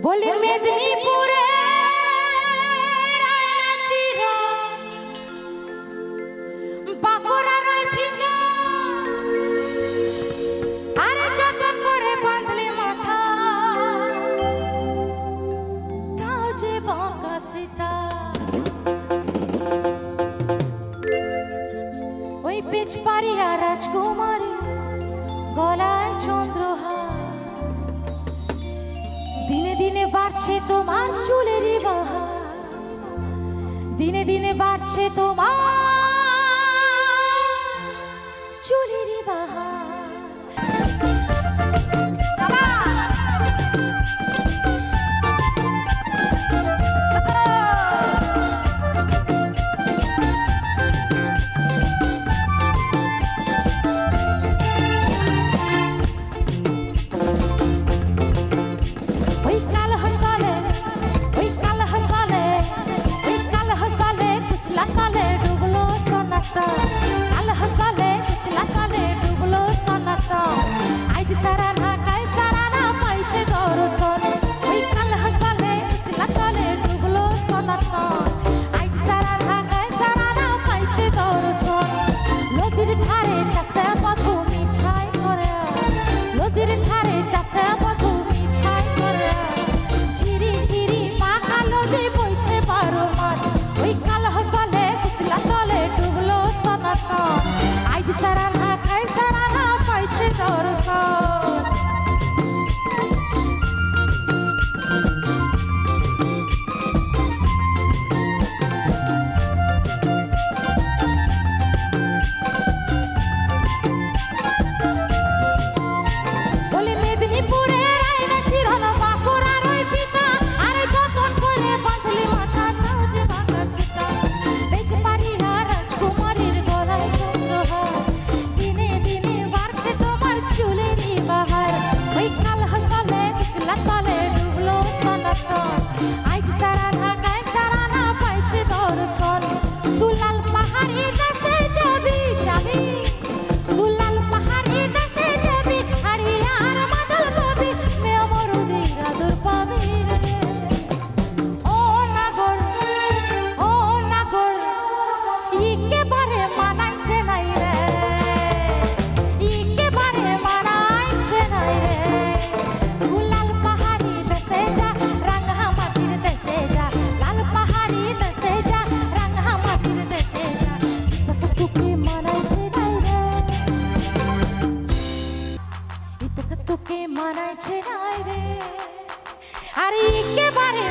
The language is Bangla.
বলি মেদিনীপুরে বাঁকুড়ার ওই ফিতা আরে চটন করে বাঁধলি মাথা তাও যে বাঁকা সীতা ওই পিছ পারিয়া রাজকুমারী গলায় চন্দ্রহার দিনে দিনে বাড়ছে তোমার চুলেরই বাহার দিনে দিনে বাড়ছে তোমার চুলেরই বাহার তোকে মানাইছে নাই রে আরে একেবারে